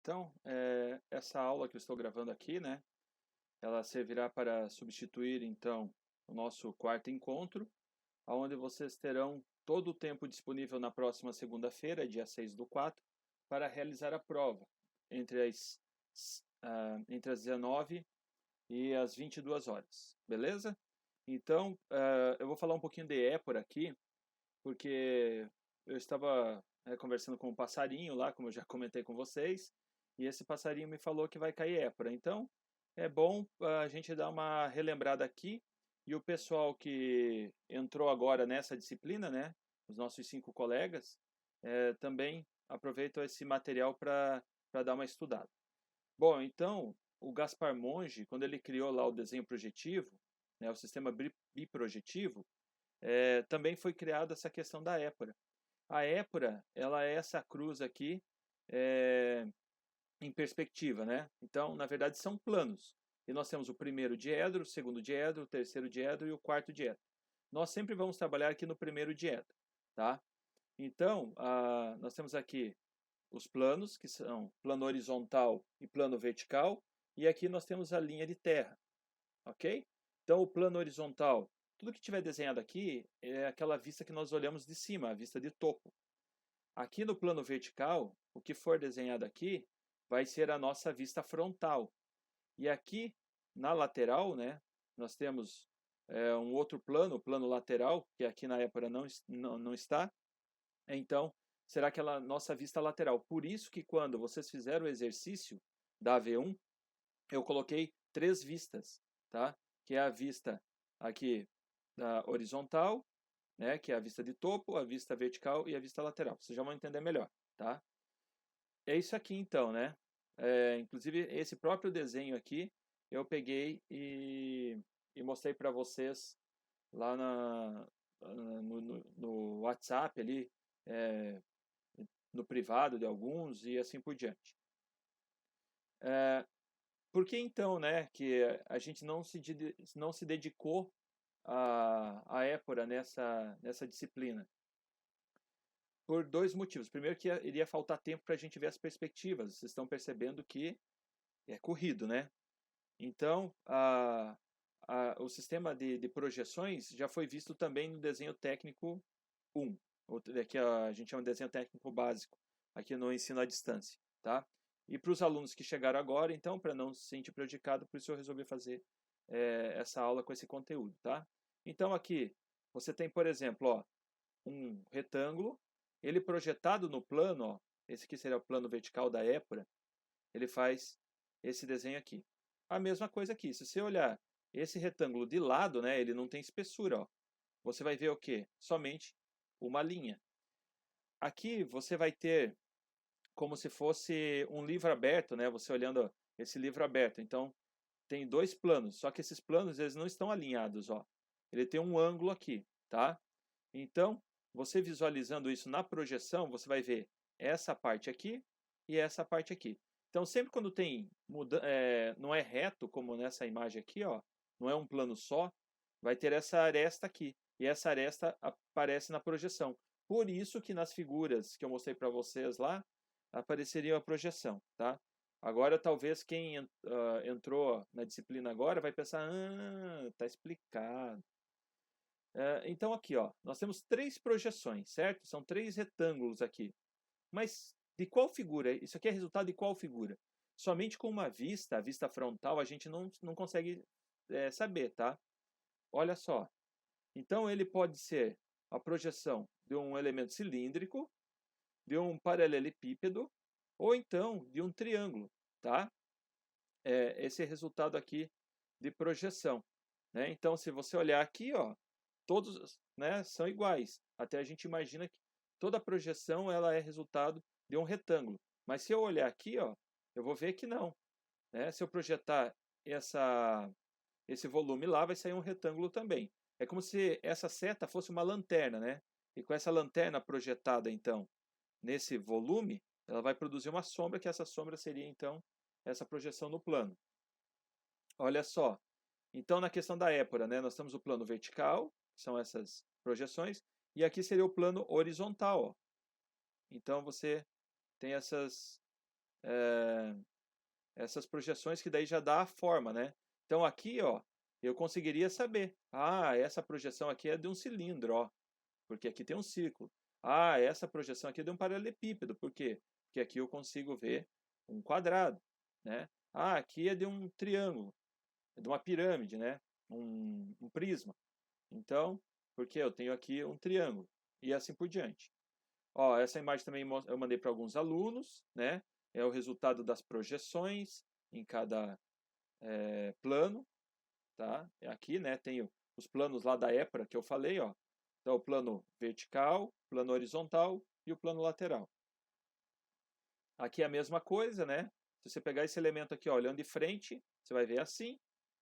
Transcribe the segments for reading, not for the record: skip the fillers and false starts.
Então, essa aula que eu estou gravando aqui, né, ela servirá para substituir, então, o nosso quarto encontro, onde vocês terão todo o tempo disponível na próxima segunda-feira, dia 6/4, para realizar a prova, entre as 19 e as 22 horas, beleza? Então, eu vou falar um pouquinho de Épora aqui, porque eu estava conversando com um passarinho lá, como eu já comentei com vocês, e esse passarinho me falou que vai cair épora. Então, é bom a gente dar uma relembrada aqui, e o pessoal que entrou agora nessa disciplina, né, os nossos 5 colegas, também aproveitam esse material para dar uma estudada. Bom, então, o Gaspar Monge, quando ele criou lá o desenho projetivo, né, o sistema biprojetivo, também foi criada essa questão da épora. A épora, ela é essa cruz aqui é, em perspectiva, né? Então, na verdade, são planos. E nós temos o primeiro diedro, o segundo diedro, o terceiro diedro e o quarto diedro. Nós sempre vamos trabalhar aqui no primeiro diedro, tá? Então, nós temos aqui os planos, que são plano horizontal e plano vertical, e aqui nós temos a linha de terra, ok? Então, o plano horizontal, tudo que tiver desenhado aqui é aquela vista que nós olhamos de cima, a vista de topo. Aqui no plano vertical, o que for desenhado aqui vai ser a nossa vista frontal. E aqui na lateral, né, nós temos um outro plano, o plano lateral, que aqui na épora não está. Então, será aquela nossa vista lateral. Por isso que quando vocês fizeram o exercício da AV1, eu coloquei 3 vistas, tá? Que é a vista aqui da horizontal, né? Que é a vista de topo, a vista vertical e a vista lateral. Vocês já vão entender melhor, tá? É isso aqui então, né? Inclusive esse próprio desenho aqui eu peguei e mostrei para vocês lá no WhatsApp ali, é, no privado de alguns e assim por diante. Por que então, né, que a gente não se dedicou à épora nessa disciplina? Por 2 motivos. Primeiro que iria faltar tempo para a gente ver as perspectivas. Vocês estão percebendo que é corrido, né? Então, o sistema de projeções já foi visto também no desenho técnico 1, que a gente chama de desenho técnico básico, aqui no ensino à distância, tá? E para os alunos que chegaram agora, então, para não se sentir prejudicado, por isso eu resolvi fazer essa aula com esse conteúdo, tá? Então, aqui, você tem, por exemplo, ó, um retângulo, ele projetado no plano, ó, esse aqui seria o plano vertical da épora, ele faz esse desenho aqui. A mesma coisa aqui, se você olhar esse retângulo de lado, né, ele não tem espessura, ó, você vai ver o quê? Somente uma linha. Aqui você vai ter como se fosse um livro aberto, né? Você olhando esse livro aberto. Então, tem 2 planos, só que esses planos eles não estão alinhados, ó. Ele tem um ângulo aqui, tá? Então, você visualizando isso na projeção, você vai ver essa parte aqui e essa parte aqui. Então, sempre quando tem não é reto, como nessa imagem aqui, ó, não é um plano só, vai ter essa aresta aqui. E essa aresta aparece na projeção. Por isso que nas figuras que eu mostrei para vocês lá, apareceria a projeção, tá? Agora, talvez quem entrou na disciplina agora vai pensar, tá explicado. Então aqui, ó, nós temos 3 projeções, certo? São 3 retângulos aqui. Mas de qual figura? Isso aqui é resultado de qual figura? Somente com uma vista, a vista frontal, a gente não consegue saber, tá? Olha só. Então ele pode ser a projeção de um elemento cilíndrico, de um paralelepípedo, ou então de um triângulo, tá? Esse é resultado aqui de projeção, né? Então, se você olhar aqui, ó, todos, né, são iguais. Até a gente imagina que toda projeção ela é resultado de um retângulo. Mas se eu olhar aqui, ó, eu vou ver que não, né? Se eu projetar esse volume lá, vai sair um retângulo também. É como se essa seta fosse uma lanterna, né? E com essa lanterna projetada, então, nesse volume, ela vai produzir uma sombra, que essa sombra seria, então, essa projeção no plano. Olha só. Então, na questão da épora, né, nós temos o plano vertical, que são essas projeções, e aqui seria o plano horizontal. Ó. Então, você tem essas projeções que daí já dá a forma, né? Então aqui, ó, eu conseguiria saber, essa projeção aqui é de um cilindro, ó, porque aqui tem um círculo. Essa projeção aqui é de um paralelepípedo, por quê? Porque aqui eu consigo ver um quadrado, né? Aqui é de um triângulo, é de uma pirâmide, né? Um prisma. Então, porque eu tenho aqui um triângulo e assim por diante. Ó, essa imagem também eu mandei para alguns alunos, né? É o resultado das projeções em cada plano, tá? Aqui, né? Tem os planos lá da épora que eu falei, ó. Então, o plano vertical, plano horizontal e o plano lateral. Aqui é a mesma coisa, né? Se você pegar esse elemento aqui, ó, olhando de frente, você vai ver assim.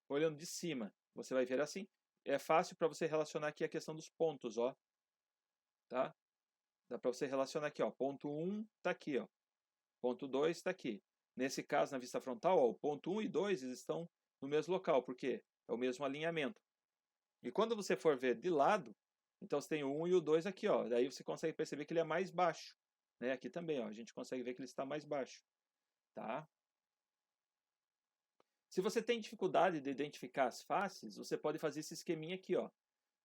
Olhando de cima, você vai ver assim. É fácil para você relacionar aqui a questão dos pontos, ó. Tá? Dá para você relacionar aqui, ó. Ponto 1 está aqui, ó. Ponto 2 está aqui. Nesse caso, na vista frontal, ó, o ponto 1 e 2 eles estão no mesmo local, porque é o mesmo alinhamento. E quando você for ver de lado, então você tem o 1 e o 2 aqui, ó. Daí você consegue perceber que ele é mais baixo. Né? Aqui também, ó, a gente consegue ver que ele está mais baixo. Tá? Se você tem dificuldade de identificar as faces, você pode fazer esse esqueminha aqui, ó.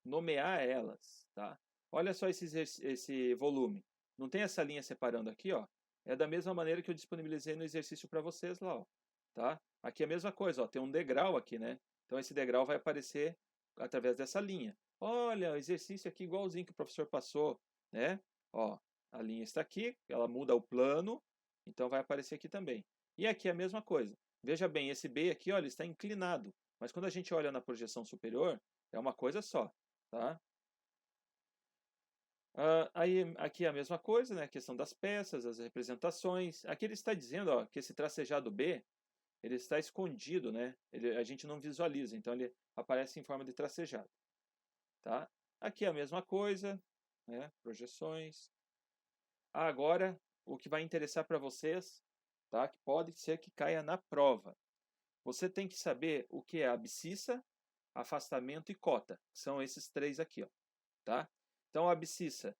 Nomear elas. Tá? Olha só esse volume. Não tem essa linha separando aqui, ó. É da mesma maneira que eu disponibilizei no exercício para vocês lá, ó. Tá? Aqui é a mesma coisa, ó. Tem um degrau aqui, né? Então esse degrau vai aparecer através dessa linha. Olha, o exercício aqui igualzinho que o professor passou, né? Ó, a linha está aqui, ela muda o plano, então vai aparecer aqui também. E aqui é a mesma coisa. Veja bem, esse B aqui, ó, ele está inclinado. Mas quando a gente olha na projeção superior, é uma coisa só, tá? Aí aqui é a mesma coisa, né? A questão das peças, as representações. Aqui ele está dizendo, ó, que esse tracejado B, ele está escondido, né? A gente não visualiza, então ele aparece em forma de tracejado, tá? Aqui é a mesma coisa, né? Projeções. Agora, o que vai interessar para vocês, tá? Que pode ser que caia na prova. Você tem que saber o que é abscissa, afastamento e cota. São esses três aqui, ó, tá? Então, a abscissa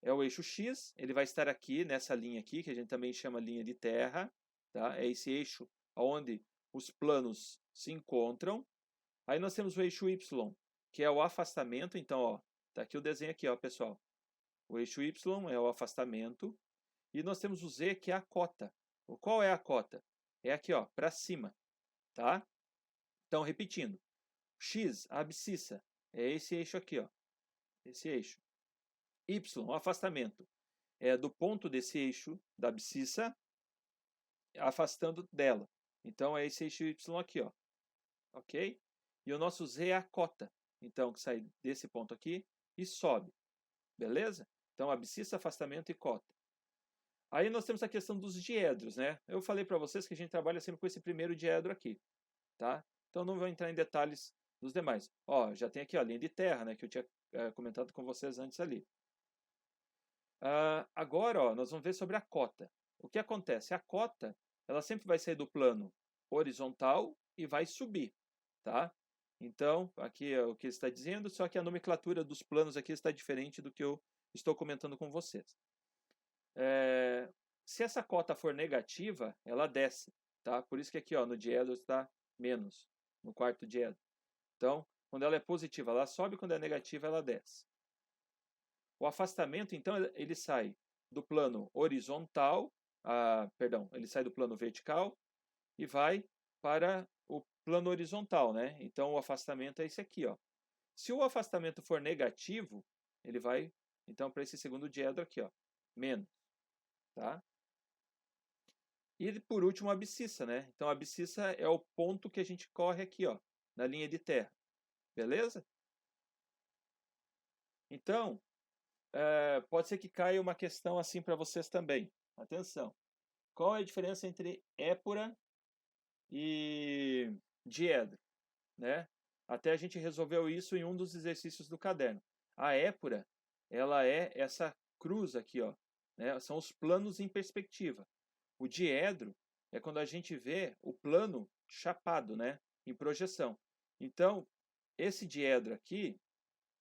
é o eixo X, ele vai estar aqui nessa linha aqui, que a gente também chama linha de terra, tá? É esse eixo onde os planos se encontram. Aí nós temos o eixo Y, que é o afastamento. Então, ó, tá aqui o desenho aqui, ó, pessoal. O eixo Y é o afastamento. E nós temos o Z, que é a cota. Qual é a cota? É aqui, ó, para cima, tá? Então, repetindo. X, a abscissa, é esse eixo aqui, ó. Esse eixo. Y, o afastamento, é do ponto desse eixo da abscissa afastando dela. Então é esse eixo Y aqui, ó. Ok? E o nosso Z é a cota. Então, que sai desse ponto aqui e sobe. Beleza? Então, abscissa, afastamento e cota. Aí nós temos a questão dos diedros, né? Eu falei para vocês que a gente trabalha sempre com esse primeiro diedro aqui, tá? Então não vou entrar em detalhes dos demais. Ó, já tem aqui ó, a linha de terra, né? Que eu tinha comentado com vocês antes ali. Agora, ó, nós vamos ver sobre a cota. O que acontece? A cota, ela sempre vai sair do plano horizontal e vai subir, tá? Então, aqui é o que ele está dizendo, só que a nomenclatura dos planos aqui está diferente do que eu estou comentando com vocês. Se essa cota for negativa, ela desce, tá? Por isso que aqui, ó, no diedro está menos, no quarto diedro. Então, quando ela é positiva, ela sobe, quando é negativa, ela desce. O afastamento, então, ele sai do plano horizontal, ele sai do plano vertical e vai para o plano horizontal, né? Então, o afastamento é esse aqui, ó. Se o afastamento for negativo, ele vai, então, para esse segundo diedro aqui, ó, menos, tá? E, por último, a abscissa, né? Então, a abscissa é o ponto que a gente corre aqui, ó, na linha de terra, beleza? Então, pode ser que caia uma questão assim para vocês também. Atenção. Qual é a diferença entre épora e diedro? Né? Até a gente resolveu isso em um dos exercícios do caderno. A épora, ela é essa cruz aqui, ó, né? São os planos em perspectiva. O diedro é quando a gente vê o plano chapado, né? Em projeção. Então, esse diedro aqui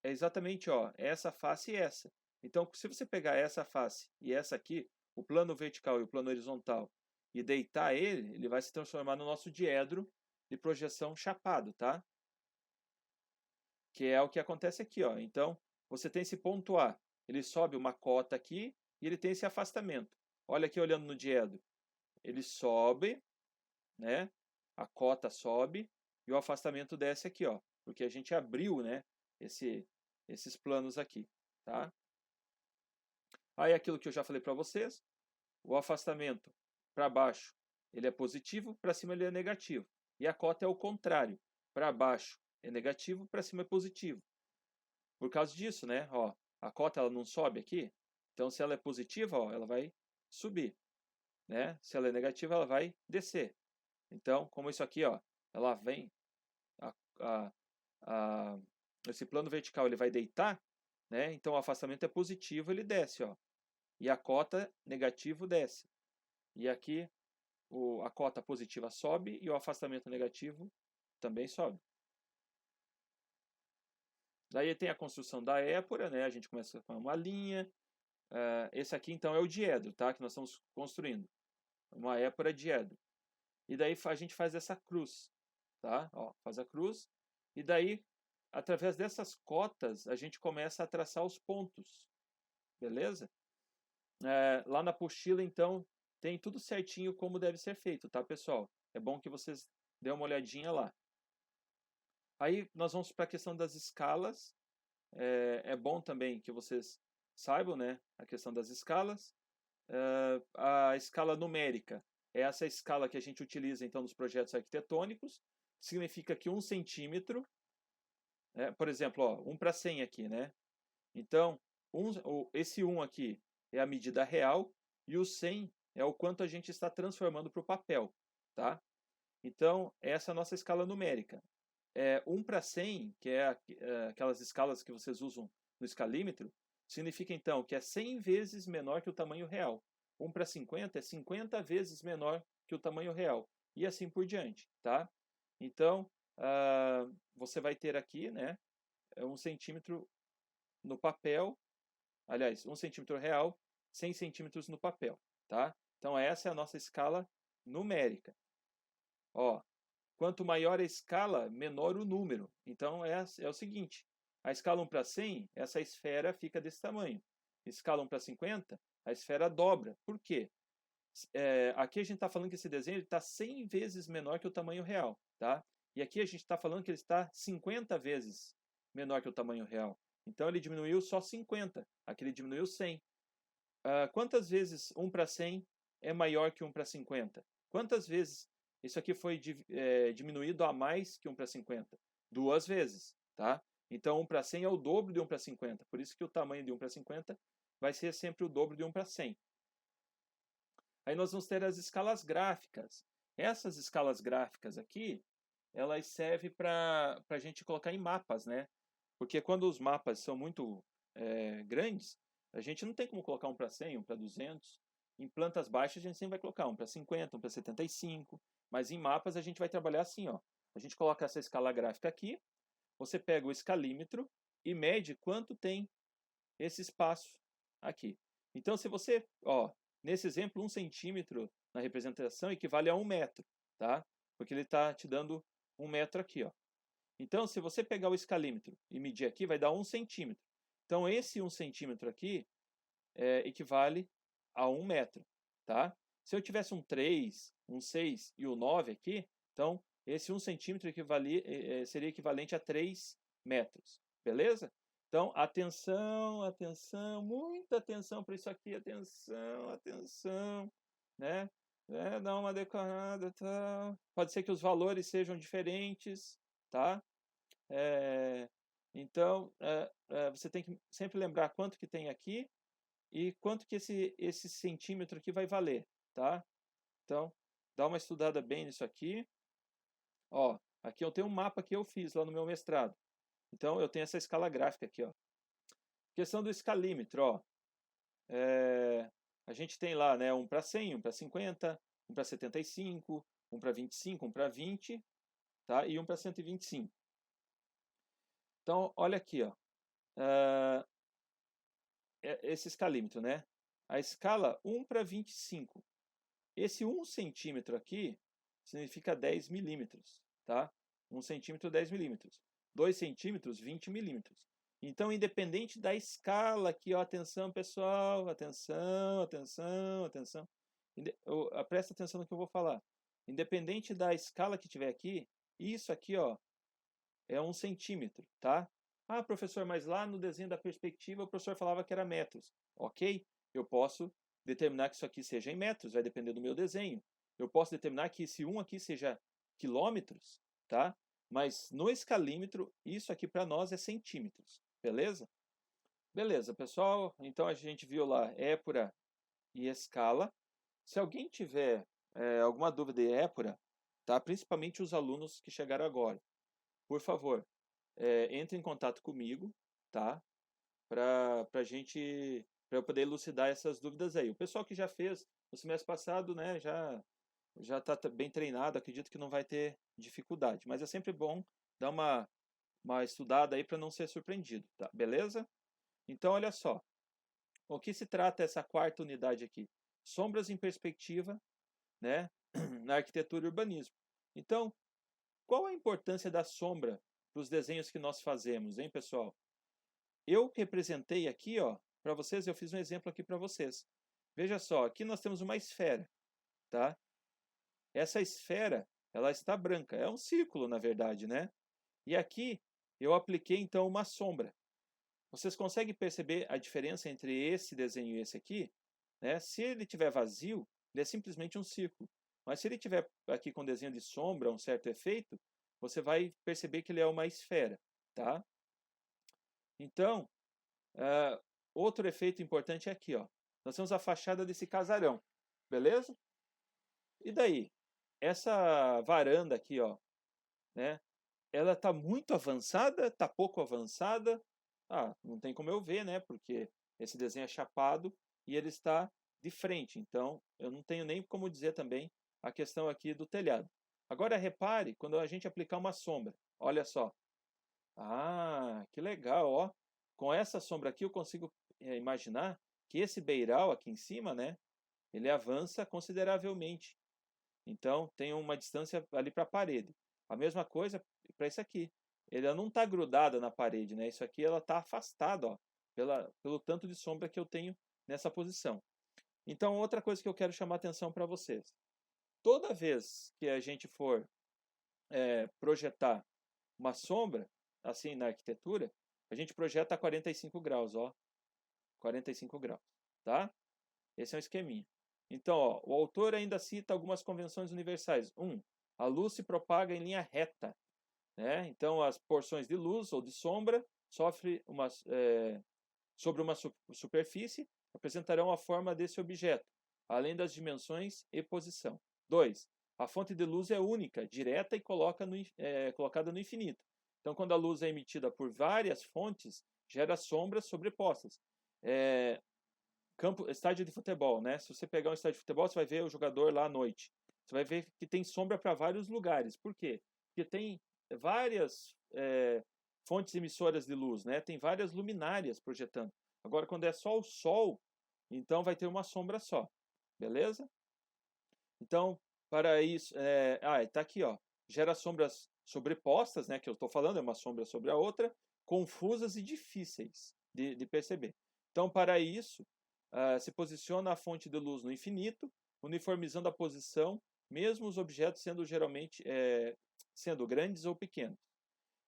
é exatamente, ó, essa face e essa. Então, se você pegar essa face e essa aqui, o plano vertical e o plano horizontal, e deitar ele, ele vai se transformar no nosso diedro de projeção chapado, tá? Que é o que acontece aqui, ó. Então, você tem esse ponto A, ele sobe uma cota aqui e ele tem esse afastamento. Olha aqui olhando no diedro. Ele sobe, né? A cota sobe e o afastamento desce aqui, ó, porque a gente abriu, né, esses planos aqui, tá? Aí aquilo que eu já falei para vocês, o afastamento para baixo ele é positivo, para cima ele é negativo. E a cota é o contrário, para baixo é negativo, para cima é positivo. Por causa disso, né, ó, a cota ela não sobe aqui, então se ela é positiva, ó, ela vai subir, né? Se ela é negativa, ela vai descer. Então, como isso aqui, ó, ela vem, a, a, a, esse plano vertical ele vai deitar, né? Então o afastamento é positivo, ele desce, ó. E a cota negativo desce. E aqui a cota positiva sobe e o afastamento negativo também sobe. Daí tem a construção da épora, né? A gente começa com uma linha. Esse aqui então é o diedro, tá? Que nós estamos construindo. Uma épora diedro. E daí a gente faz essa cruz, tá? Ó, faz a cruz. E daí, através dessas cotas, a gente começa a traçar os pontos. Beleza? Lá na apostila, então, tem tudo certinho como deve ser feito, tá, pessoal? É bom que vocês dêem uma olhadinha lá. Aí nós vamos para a questão das escalas. É bom também que vocês saibam, né, a questão das escalas. A escala numérica é essa escala que a gente utiliza então nos projetos arquitetônicos. Significa que 1 centímetro, por exemplo, ó, 1 para 100 aqui, né? Então, esse 1 aqui é a medida real e o 100 é o quanto a gente está transformando para o papel, tá? Então, essa é a nossa escala numérica. 1 para 100, que é aquelas escalas que vocês usam no escalímetro, significa então que é 100 vezes menor que o tamanho real. 1 para 50 é 50 vezes menor que o tamanho real. E assim por diante, tá? Então, você vai ter aqui, né, 1 centímetro no papel, aliás, 1 centímetro real, 100 centímetros no papel, tá? Então, essa é a nossa escala numérica. Ó, quanto maior a escala, menor o número. Então, é o seguinte, a escala 1 para 100, essa esfera fica desse tamanho. Escala 1 para 50, a esfera dobra. Por quê? Aqui a gente está falando que esse desenho está 100 vezes menor que o tamanho real, tá? E aqui a gente está falando que ele está 50 vezes menor que o tamanho real. Então ele diminuiu só 50, aqui ele diminuiu 100. Quantas vezes 1 para 100 é maior que 1 para 50? Quantas vezes isso aqui foi diminuído a mais que 1 para 50? 2 vezes, tá? Então 1 para 100 é o dobro de 1 para 50. Por isso que o tamanho de 1 para 50 vai ser sempre o dobro de 1 para 100. Aí nós vamos ter as escalas gráficas. Essas escalas gráficas aqui, elas servem para a gente colocar em mapas, né? Porque quando os mapas são muito grandes, a gente não tem como colocar 1 para 100, 1 para 200. Em plantas baixas a gente sempre vai colocar 1 para 50, 1 para 75. Mas em mapas a gente vai trabalhar assim, ó. A gente coloca essa escala gráfica aqui, você pega o escalímetro e mede quanto tem esse espaço aqui. Então, se você, ó, nesse exemplo, 1 centímetro na representação equivale a 1 metro, tá? Porque ele está te dando 1 metro aqui, ó. Então, se você pegar o escalímetro e medir aqui, vai dar 1 centímetro. Então, esse 1 centímetro aqui equivale a 1 metro, tá? Se eu tivesse um 3, um 6 e o 9 aqui, então esse 1 centímetro seria equivalente a 3 metros, beleza? Então, atenção, atenção, muita atenção para isso aqui, atenção, atenção, né? Dá uma decorada, tá? Pode ser que os valores sejam diferentes, tá? Então, você tem que sempre lembrar quanto que tem aqui e quanto que esse centímetro aqui vai valer, tá? Então, dá uma estudada bem nisso aqui. Ó, aqui eu tenho um mapa que eu fiz lá no meu mestrado. Então, eu tenho essa escala gráfica aqui, ó. Questão do escalímetro, ó. A gente tem lá, né, 1 para 100, 1 para 50, 1 para 75, 1 para 25, 1 para 20, tá? E 1 para 125. Então, olha aqui, ó. Esse escalímetro, né? A escala 1 para 25. Esse 1 centímetro aqui significa 10 milímetros, tá? 1 centímetro, 10 milímetros. 2 centímetros, 20 milímetros. Então, independente da escala aqui, ó, atenção pessoal, atenção, atenção, atenção. Presta atenção no que eu vou falar. Independente da escala que tiver aqui, isso aqui, ó, é 1 centímetro, tá? Ah, professor, mas lá no desenho da perspectiva o professor falava que era metros. Ok, eu posso determinar que isso aqui seja em metros, vai depender do meu desenho. Eu posso determinar que esse 1 aqui seja quilômetros, tá? Mas no escalímetro, isso aqui para nós é centímetros, beleza? Beleza, pessoal. Então a gente viu lá épura e escala. Se alguém tiver alguma dúvida de épura, tá? Principalmente os alunos que chegaram agora, por favor, entre em contato comigo, tá? Para eu poder elucidar essas dúvidas aí. O pessoal que já fez no semestre passado, né, já está bem treinado, acredito que não vai ter dificuldade. Mas é sempre bom dar uma estudada aí para não ser surpreendido, tá? Beleza? Então, olha só. O que se trata essa quarta unidade aqui? Sombras em perspectiva, né, na arquitetura e urbanismo. Então, qual a importância da sombra para os desenhos que nós fazemos, hein, pessoal? Eu representei aqui, ó, para vocês, eu fiz um exemplo aqui para vocês. Veja só, aqui nós temos uma esfera, tá? Essa esfera, ela está branca, é um círculo, na verdade, né? E aqui eu apliquei então uma sombra. Vocês conseguem perceber a diferença entre esse desenho e esse aqui? Né? Se ele estiver vazio, ele é simplesmente um círculo. Mas se ele tiver aqui com desenho de sombra, um certo efeito, você vai perceber que ele é uma esfera, tá? Então, outro efeito importante é aqui, ó. Nós temos a fachada desse casarão, beleza? E daí? Essa varanda aqui, ó, né? Ela está muito avançada, está pouco avançada? Ah, não tem como eu ver, né? Porque esse desenho é chapado e ele está de frente. Então, eu não tenho nem como dizer também a questão aqui do telhado. Agora, repare quando a gente aplicar uma sombra. Olha só. Ah, que legal, ó. Com essa sombra aqui, eu consigo imaginar que esse beiral aqui em cima, né? Ele avança consideravelmente. Então, tem uma distância ali para a parede. A mesma coisa para isso aqui. Ela não está grudada na parede, né? Isso aqui ela está afastada, ó, pelo tanto de sombra que eu tenho nessa posição. Então, outra coisa que eu quero chamar a atenção para vocês. Toda vez que a gente for projetar uma sombra, assim, na arquitetura, a gente projeta a 45 graus, ó. 45 graus, tá? Esse é um esqueminha. Então, ó, o autor ainda cita algumas convenções universais. 1. A luz se propaga em linha reta. Né? Então, as porções de luz ou de sombra sobre uma superfície apresentarão a forma desse objeto, além das dimensões e posição. 2. A fonte de luz é única, direta e colocada no infinito. Então, quando a luz é emitida por várias fontes, gera sombras sobrepostas. Estádio de futebol, né? Se você pegar um estádio de futebol, você vai ver o jogador lá à noite. Você vai ver que tem sombra para vários lugares. Por quê? Porque tem várias fontes emissoras de luz, né? Tem várias luminárias projetando. Agora, quando é só o sol, então vai ter uma sombra só. Beleza? Então, para isso... está aqui, ó. Gera sombras sobrepostas, né? Que eu estou falando, é uma sombra sobre a outra, confusas e difíceis de perceber. Então, para isso, se posiciona a fonte de luz no infinito, uniformizando a posição, mesmo os objetos sendo geralmente sendo grandes ou pequenos.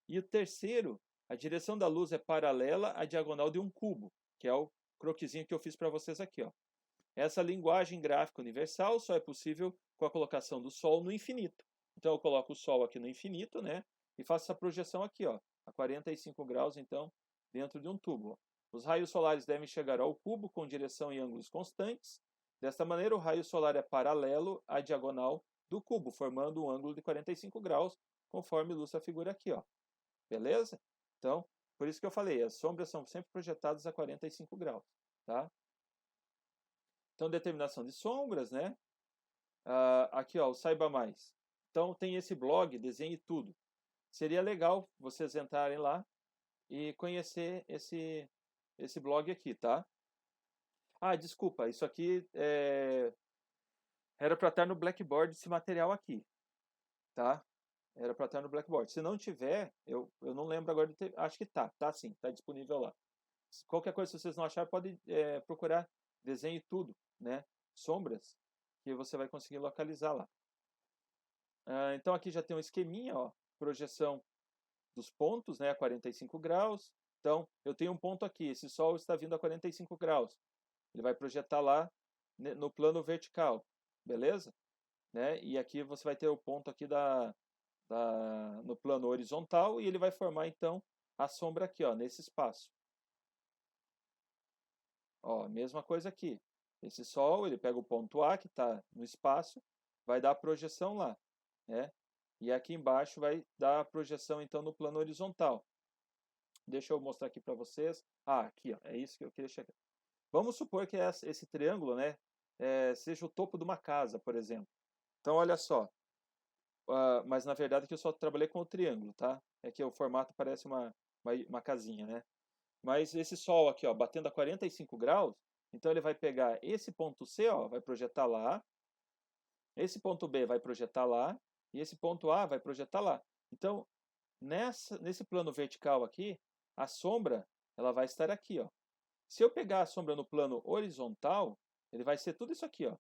E o terceiro, a direção da luz é paralela à diagonal de um cubo, que é o croquisinho que eu fiz para vocês aqui, ó. Essa linguagem gráfica universal só é possível com a colocação do Sol no infinito. Então eu coloco o Sol aqui no infinito, né? E faço essa projeção aqui, ó, a 45 graus, então, dentro de um tubo. Os raios solares devem chegar ao cubo com direção e ângulos constantes. Desta maneira, o raio solar é paralelo à diagonal do cubo, formando um ângulo de 45 graus, conforme ilustra a figura aqui, ó. Beleza? Então, por isso que eu falei, as sombras são sempre projetadas a 45 graus, tá? Então, determinação de sombras, né? Aqui, ó, o Saiba Mais. Então, tem esse blog, Desenhe Tudo. Seria legal vocês entrarem lá e conhecer esse blog aqui, tá? Ah, desculpa, isso aqui Era para estar no Blackboard esse material aqui, tá? Era para estar no Blackboard. Se não tiver, eu não lembro agora de ter, acho que tá sim, tá disponível lá. Qualquer coisa, se vocês não acharem, pode procurar desenho e tudo, né? Sombras, que você vai conseguir localizar lá. Então aqui já tem um esqueminha, ó, projeção dos pontos, né, a 45 graus. Então, eu tenho um ponto aqui, esse Sol está vindo a 45 graus. Ele vai projetar lá no plano vertical, beleza? Né? E aqui você vai ter o ponto aqui no plano horizontal e ele vai formar, então, a sombra aqui, ó, nesse espaço. Ó, mesma coisa aqui. Esse Sol, ele pega o ponto A, que está no espaço, vai dar a projeção lá, né? E aqui embaixo vai dar a projeção, então, no plano horizontal. Deixa eu mostrar aqui para vocês. Aqui, ó, é isso que eu queria chegar. Vamos supor que esse triângulo, né, seja o topo de uma casa, por exemplo. Então, olha só. Mas, na verdade, aqui eu só trabalhei com o triângulo, tá? É que o formato parece uma casinha, né? Mas esse Sol aqui, ó, batendo a 45 graus, então ele vai pegar esse ponto C, ó, vai projetar lá, esse ponto B vai projetar lá, e esse ponto A vai projetar lá. Então, nesse plano vertical aqui, a sombra ela vai estar aqui, ó. Se eu pegar a sombra no plano horizontal, ele vai ser tudo isso aqui, ó.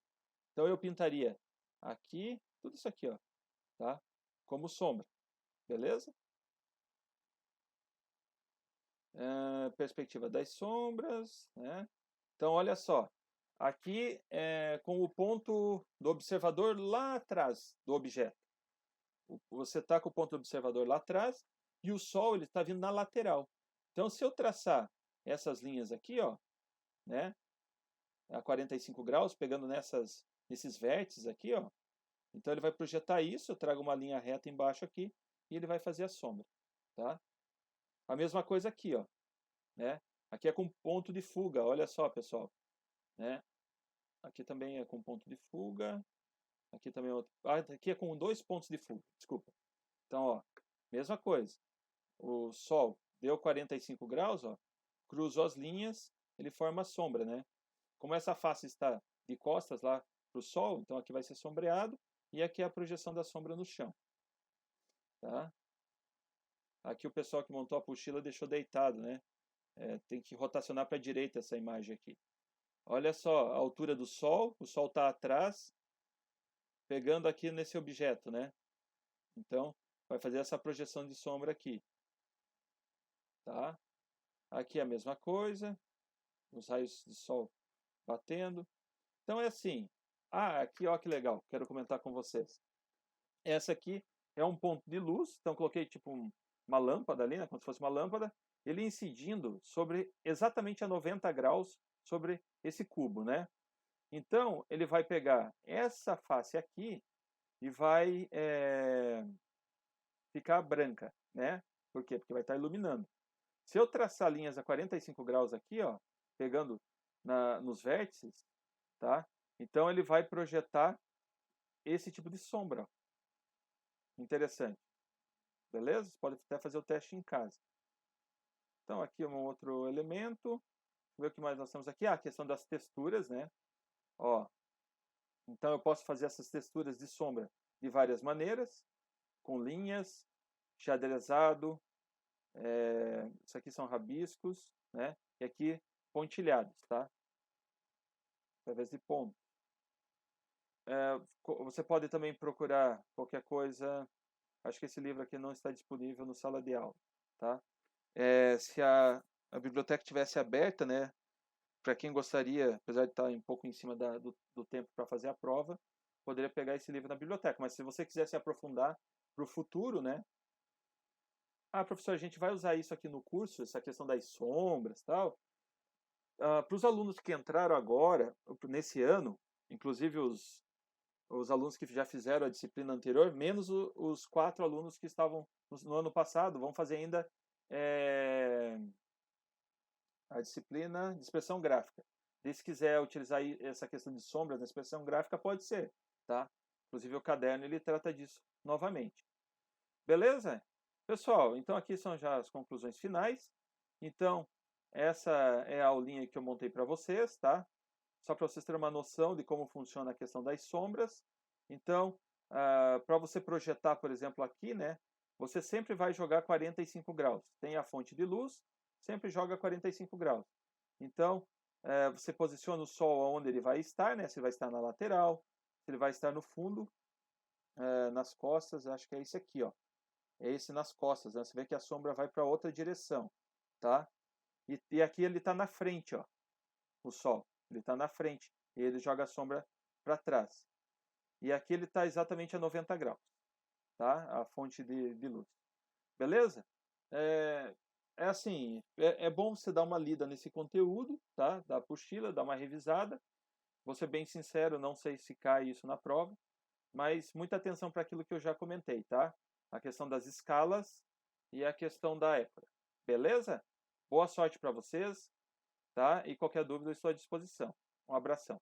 Então eu pintaria aqui, tudo isso aqui, ó, tá? Como sombra, beleza? Perspectiva das sombras, né? Então olha só, aqui com o ponto do observador lá atrás do objeto. Você está com o ponto do observador lá atrás e o Sol ele está vindo na lateral. Então se eu traçar essas linhas aqui, ó, né, a 45 graus, pegando nesses vértices aqui, ó, então ele vai projetar isso, eu trago uma linha reta embaixo aqui e ele vai fazer a sombra, tá? A mesma coisa aqui, ó, né? Aqui é com ponto de fuga, olha só, pessoal, né? Aqui também é com ponto de fuga, aqui também é outro. Aqui é com 2 pontos de fuga, desculpa. Então, ó, mesma coisa. O Sol deu 45 graus, ó, cruzou as linhas, ele forma a sombra, né? Como essa face está de costas lá para o Sol, então aqui vai ser sombreado e aqui é a projeção da sombra no chão, tá? Aqui o pessoal que montou a apostila deixou deitado, né? Tem que rotacionar para a direita essa imagem aqui. Olha só a altura do Sol, o Sol está atrás, pegando aqui nesse objeto, né? Então, vai fazer essa projeção de sombra aqui, tá? Aqui é a mesma coisa, os raios de sol batendo. Então é assim. Aqui ó que legal, quero comentar com vocês. Essa aqui é um ponto de luz, então coloquei tipo uma lâmpada ali, né, como se fosse uma lâmpada, ele incidindo sobre exatamente a 90 graus sobre esse cubo, né? Então ele vai pegar essa face aqui e vai ficar branca, né? Por quê? Porque vai estar iluminando. Se eu traçar linhas a 45 graus aqui, ó, pegando nos vértices, tá? Então ele vai projetar esse tipo de sombra. Ó. Interessante. Beleza? Você pode até fazer o teste em casa. Então aqui é um outro elemento. Deixa eu ver o que mais nós temos aqui. A questão das texturas, né? Ó, então eu posso fazer essas texturas de sombra de várias maneiras, com linhas, xadrezado, isso aqui são rabiscos, né? E aqui pontilhados, tá? Através de ponto. Você pode também procurar qualquer coisa. Acho que esse livro aqui não está disponível no sala de aula, tá? Se a biblioteca tivesse aberta, né? Para quem gostaria, apesar de estar um pouco em cima do tempo para fazer a prova, poderia pegar esse livro na biblioteca. Mas se você quiser se aprofundar para o futuro, né? Professor, a gente vai usar isso aqui no curso, essa questão das sombras, tal. Para os alunos que entraram agora, nesse ano, inclusive os alunos que já fizeram a disciplina anterior, menos os 4 alunos que estavam no ano passado, vão fazer ainda a disciplina de expressão gráfica. E se quiser utilizar essa questão de sombras na expressão gráfica, pode ser, tá? Inclusive o caderno ele trata disso novamente. Beleza? Pessoal, então aqui são já as conclusões finais. Então, essa é a aulinha que eu montei para vocês, tá? só para vocês terem uma noção de como funciona a questão das sombras. Então, para você projetar, por exemplo, aqui, né, você sempre vai jogar 45 graus. Tem a fonte de luz, sempre joga 45 graus. Então, você posiciona o sol onde ele vai estar, né, se ele vai estar na lateral, se ele vai estar no fundo, nas costas, acho que é esse aqui, ó. É esse nas costas, né? Você vê que a sombra vai para outra direção, tá? E aqui ele está na frente, ó, o sol. Ele está na frente e ele joga a sombra para trás. E aqui ele está exatamente a 90 graus, tá? A fonte de luz. Beleza? É assim, é bom você dar uma lida nesse conteúdo, tá? Da apostila, dar uma revisada. Vou ser bem sincero, não sei se cai isso na prova, mas muita atenção para aquilo que eu já comentei, tá? A questão das escalas e a questão da épora. Beleza? Boa sorte para vocês, tá? E qualquer dúvida eu estou à disposição. Um abração.